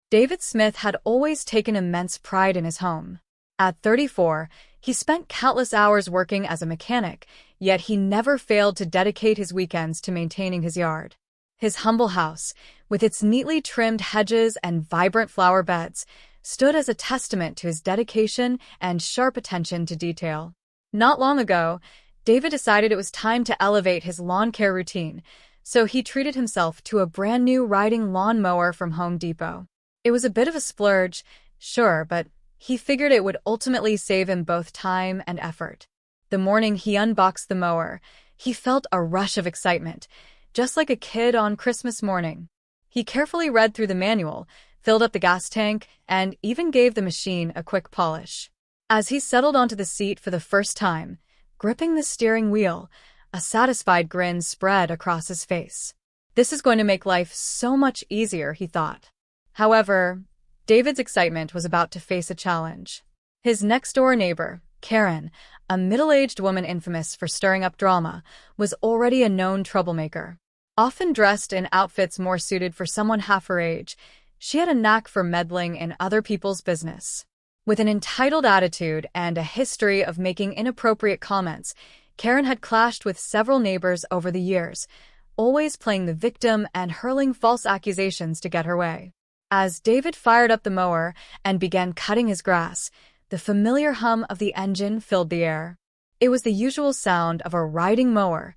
David Smith had always taken immense pride in his home. At 34, he spent countless hours working as a mechanic, yet he never failed to dedicate his weekends to maintaining his yard. His humble house, with its neatly trimmed hedges and vibrant flower beds, stood as a testament to his dedication and sharp attention to detail. Not long ago, David decided it was time to elevate his lawn care routine, so he treated himself to a brand new riding lawn mower from Home Depot. It was a bit of a splurge, sure, but he figured it would ultimately save him both time and effort. The morning he unboxed the mower, he felt a rush of excitement, just like a kid on Christmas morning. He carefully read through the manual, filled up the gas tank, and even gave the machine a quick polish. As he settled onto the seat for the first time, gripping the steering wheel, a satisfied grin spread across his face. This is going to make life so much easier, he thought. However, David's excitement was about to face a challenge. His next-door neighbor, Karen, a middle-aged woman infamous for stirring up drama, was already a known troublemaker. Often dressed in outfits more suited for someone half her age, she had a knack for meddling in other people's business. With an entitled attitude and a history of making inappropriate comments, Karen had clashed with several neighbors over the years, always playing the victim and hurling false accusations to get her way. As David fired up the mower and began cutting his grass, the familiar hum of the engine filled the air. It was the usual sound of a riding mower,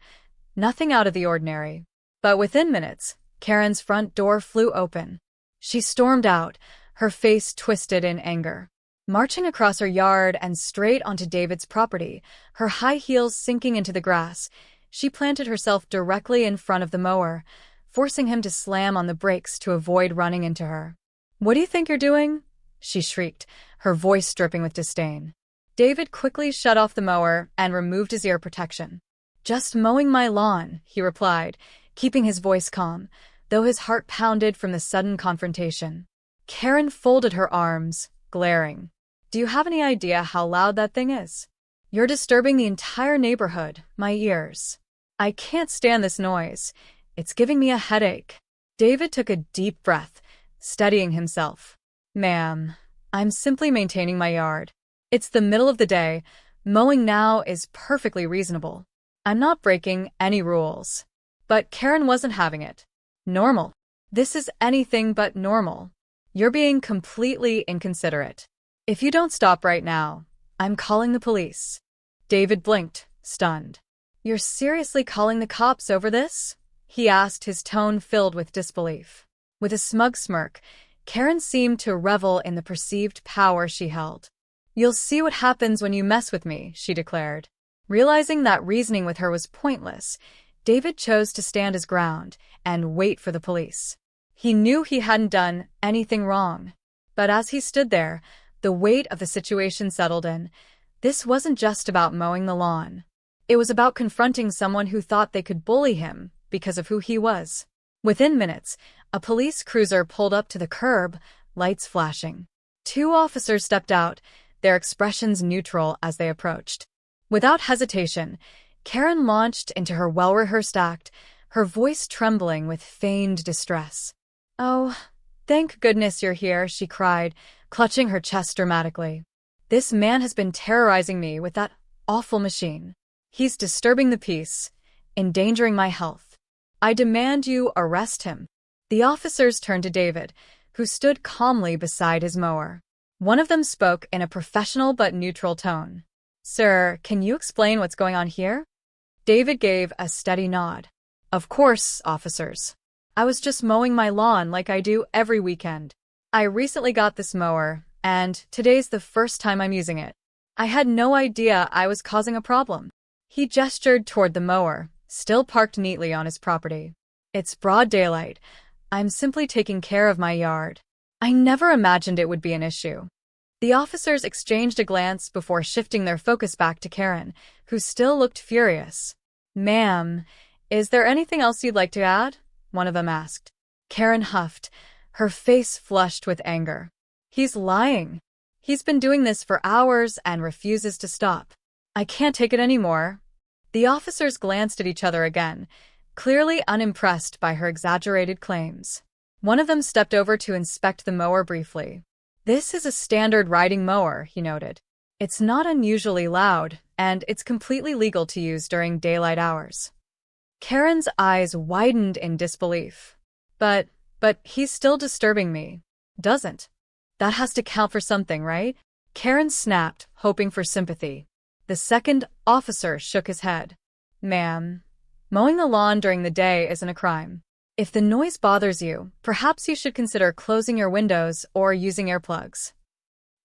nothing out of the ordinary. But within minutes, Karen's front door flew open. She stormed out, her face twisted in anger. Marching across her yard and straight onto David's property, her high heels sinking into the grass, she planted herself directly in front of the mower, forcing him to slam on the brakes to avoid running into her. "What do you think you're doing?" she shrieked, her voice dripping with disdain. David quickly shut off the mower and removed his ear protection. "Just mowing my lawn," he replied, keeping his voice calm, though his heart pounded from the sudden confrontation. Karen folded her arms, glaring. "Do you have any idea how loud that thing is? You're disturbing the entire neighborhood, my ears. I can't stand this noise. It's giving me a headache." David took a deep breath, steadying himself. "Ma'am, I'm simply maintaining my yard. It's the middle of the day. Mowing now is perfectly reasonable. I'm not breaking any rules." But Karen wasn't having it. "Normal. This is anything but normal. You're being completely inconsiderate. If you don't stop right now, I'm calling the police." David blinked, stunned. "You're seriously calling the cops over this?" he asked, his tone filled with disbelief. With a smug smirk, Karen seemed to revel in the perceived power she held. "You'll see what happens when you mess with me," she declared. Realizing that reasoning with her was pointless, David chose to stand his ground and wait for the police. He knew he hadn't done anything wrong. But as he stood there, the weight of the situation settled in. This wasn't just about mowing the lawn. It was about confronting someone who thought they could bully him because of who he was. Within minutes, a police cruiser pulled up to the curb, lights flashing. Two officers stepped out, their expressions neutral as they approached. Without hesitation, Karen launched into her well-rehearsed act, her voice trembling with feigned distress. "Oh, thank goodness you're here," she cried, clutching her chest dramatically. "This man has been terrorizing me with that awful machine. He's disturbing the peace, endangering my health. I demand you arrest him." The officers turned to David, who stood calmly beside his mower. One of them spoke in a professional but neutral tone. "Sir, can you explain what's going on here?" David gave a steady nod. "Of course, officers. I was just mowing my lawn like I do every weekend. I recently got this mower, and today's the first time I'm using it. I had no idea I was causing a problem." He gestured toward the mower, still parked neatly on his property. "It's broad daylight. I'm simply taking care of my yard. I never imagined it would be an issue." The officers exchanged a glance before shifting their focus back to Karen, who still looked furious. "Ma'am, is there anything else you'd like to add?" one of them asked. Karen huffed, her face flushed with anger. "He's lying. He's been doing this for hours and refuses to stop. I can't take it anymore." The officers glanced at each other again, clearly unimpressed by her exaggerated claims. One of them stepped over to inspect the mower briefly. "This is a standard riding mower," he noted. "It's not unusually loud, and it's completely legal to use during daylight hours." Karen's eyes widened in disbelief. But he's still disturbing me. Doesn't. That has to count for something, right?" Karen snapped, hoping for sympathy. The second officer shook his head. "Ma'am, mowing the lawn during the day isn't a crime. If the noise bothers you, perhaps you should consider closing your windows or using earplugs."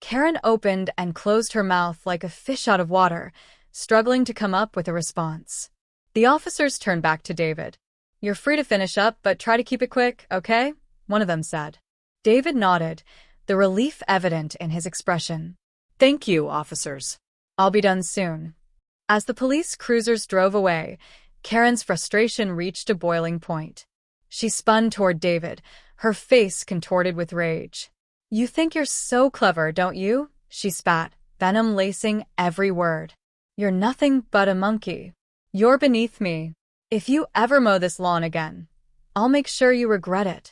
Karen opened and closed her mouth like a fish out of water, struggling to come up with a response. The officers turned back to David. "You're free to finish up, but try to keep it quick, okay?" one of them said. David nodded, the relief evident in his expression. "Thank you, officers. I'll be done soon." As the police cruisers drove away, Karen's frustration reached a boiling point. She spun toward David, her face contorted with rage. "You think you're so clever, don't you?" she spat, venom lacing every word. "You're nothing but a monkey. You're beneath me. If you ever mow this lawn again, I'll make sure you regret it."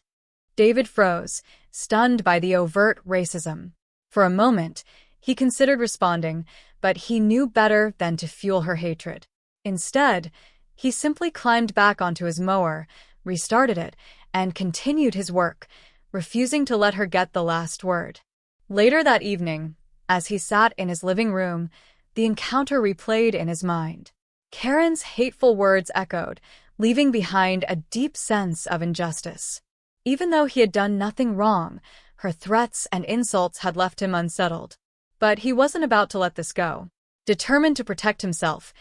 David froze, stunned by the overt racism. For a moment, he considered responding, but he knew better than to fuel her hatred. Instead, he simply climbed back onto his mower, restarted it, and continued his work, refusing to let her get the last word. Later that evening, as he sat in his living room, the encounter replayed in his mind. Karen's hateful words echoed, leaving behind a deep sense of injustice. Even though he had done nothing wrong, her threats and insults had left him unsettled. But he wasn't about to let this go. Determined to protect himself,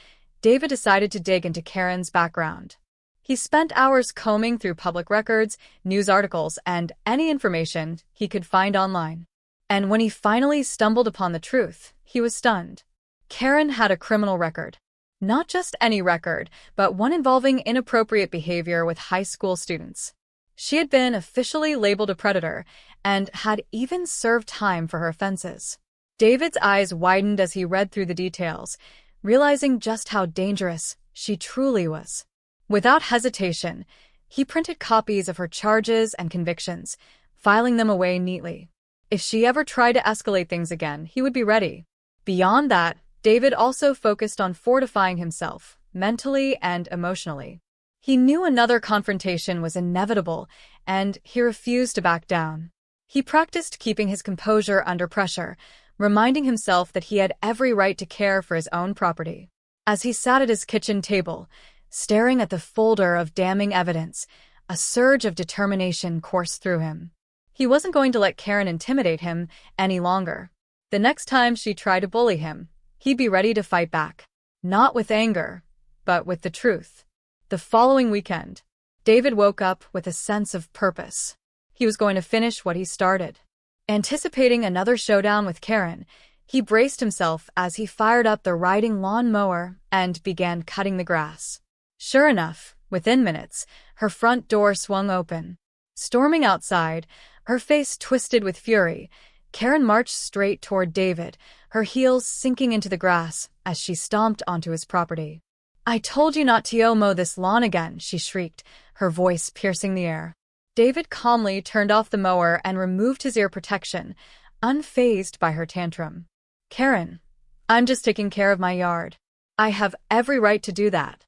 David decided to dig into Karen's background. He spent hours combing through public records, news articles, and any information he could find online. And when he finally stumbled upon the truth, he was stunned. Karen had a criminal record. Not just any record, but one involving inappropriate behavior with high school students. She had been officially labeled a predator and had even served time for her offenses. David's eyes widened as he read through the details, realizing just how dangerous she truly was. Without hesitation, he printed copies of her charges and convictions, filing them away neatly. If she ever tried to escalate things again, he would be ready. Beyond that, David also focused on fortifying himself, mentally and emotionally. He knew another confrontation was inevitable, and he refused to back down. He practiced keeping his composure under pressure, reminding himself that he had every right to care for his own property. As he sat at his kitchen table, staring at the folder of damning evidence, a surge of determination coursed through him. He wasn't going to let Karen intimidate him any longer. The next time she tried to bully him, he'd be ready to fight back. Not with anger, but with the truth. The following weekend, David woke up with a sense of purpose. He was going to finish what he started. Anticipating another showdown with Karen, he braced himself as he fired up the riding lawn mower and began cutting the grass. Sure enough, within minutes, her front door swung open. Storming outside, her face twisted with fury, Karen marched straight toward David, her heels sinking into the grass as she stomped onto his property. "I told you not to mow this lawn again," she shrieked, her voice piercing the air. David calmly turned off the mower and removed his ear protection, unfazed by her tantrum. "Karen, I'm just taking care of my yard. I have every right to do that."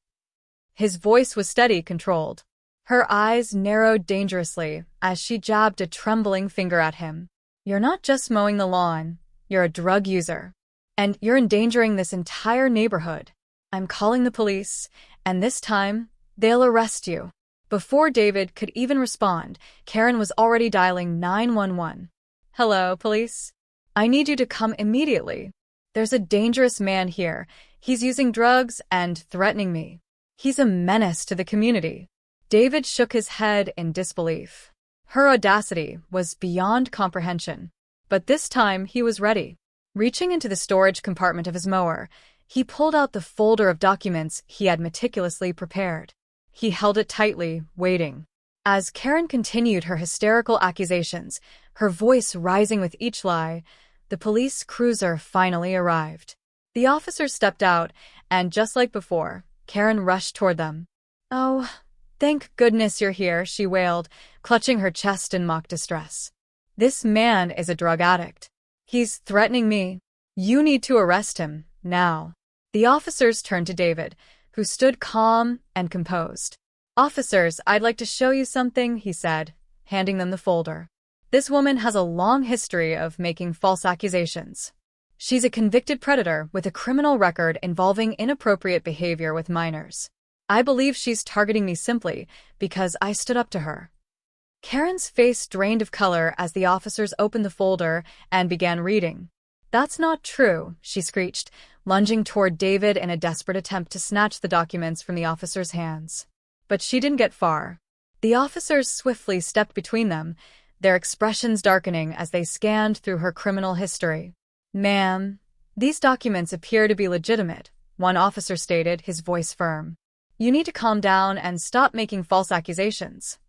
His voice was steady, controlled. Her eyes narrowed dangerously as she jabbed a trembling finger at him. "You're not just mowing the lawn, you're a drug user. And you're endangering this entire neighborhood. I'm calling the police, and this time, they'll arrest you." Before David could even respond, Karen was already dialing 911. "Hello, police? I need you to come immediately. There's a dangerous man here. He's using drugs and threatening me. He's a menace to the community." David shook his head in disbelief. Her audacity was beyond comprehension. But this time he was ready. Reaching into the storage compartment of his mower, he pulled out the folder of documents he had meticulously prepared. He held it tightly, waiting. As Karen continued her hysterical accusations, her voice rising with each lie, the police cruiser finally arrived. The officers stepped out, and just like before, Karen rushed toward them. "Oh, Thank goodness you're here, she wailed, clutching her chest in mock distress. This man is a drug addict. He's threatening me. You need to arrest him, now. The officers turned to David, who stood calm and composed. Officers, I'd like to show you something, he said, handing them the folder. This woman has a long history of making false accusations. She's a convicted predator with a criminal record involving inappropriate behavior with minors. I believe she's targeting me simply because I stood up to her. Karen's face drained of color as the officers opened the folder and began reading. That's not true, she screeched, lunging toward David in a desperate attempt to snatch the documents from the officer's hands. But she didn't get far. The officers swiftly stepped between them, their expressions darkening as they scanned through her criminal history. Ma'am, these documents appear to be legitimate, one officer stated, his voice firm. You need to calm down and stop making false accusations.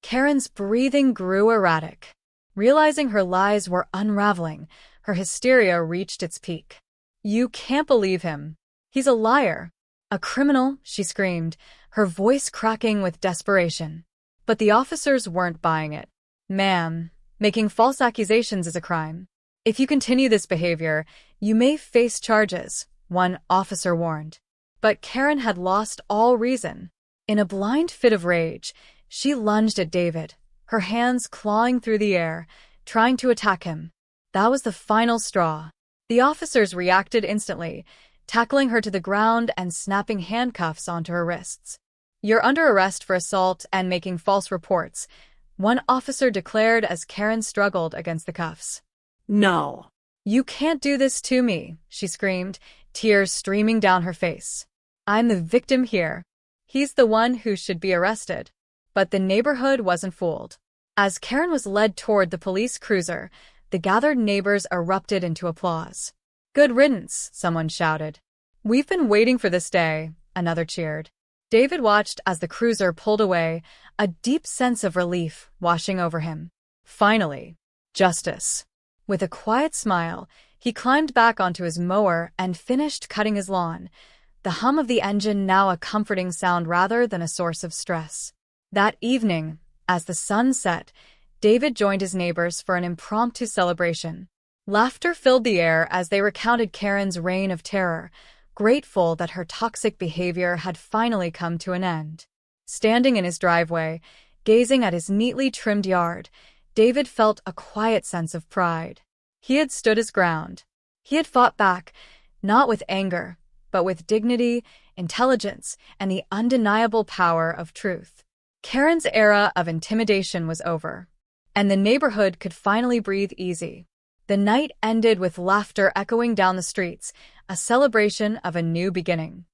Karen's breathing grew erratic. Realizing her lies were unraveling, her hysteria reached its peak. You can't believe him. He's a liar. A criminal, she screamed, her voice cracking with desperation. But the officers weren't buying it. Ma'am, making false accusations is a crime. If you continue this behavior, you may face charges, one officer warned. But Karen had lost all reason. In a blind fit of rage, she lunged at David, her hands clawing through the air, trying to attack him. That was the final straw. The officers reacted instantly, tackling her to the ground and snapping handcuffs onto her wrists. You're under arrest for assault and making false reports, one officer declared as Karen struggled against the cuffs. No. You can't do this to me, she screamed, tears streaming down her face. I'm the victim here. He's the one who should be arrested. But the neighborhood wasn't fooled. As Karen was led toward the police cruiser, the gathered neighbors erupted into applause. Good riddance, someone shouted. We've been waiting for this day, another cheered. David watched as the cruiser pulled away, a deep sense of relief washing over him. Finally, justice. With a quiet smile, he climbed back onto his mower and finished cutting his lawn, the hum of the engine now a comforting sound rather than a source of stress. That evening, as the sun set, David joined his neighbors for an impromptu celebration. Laughter filled the air as they recounted Karen's reign of terror, grateful that her toxic behavior had finally come to an end. Standing in his driveway, gazing at his neatly trimmed yard, David felt a quiet sense of pride. He had stood his ground. He had fought back, not with anger, but with dignity, intelligence, and the undeniable power of truth. Karen's era of intimidation was over, and the neighborhood could finally breathe easy. The night ended with laughter echoing down the streets, a celebration of a new beginning.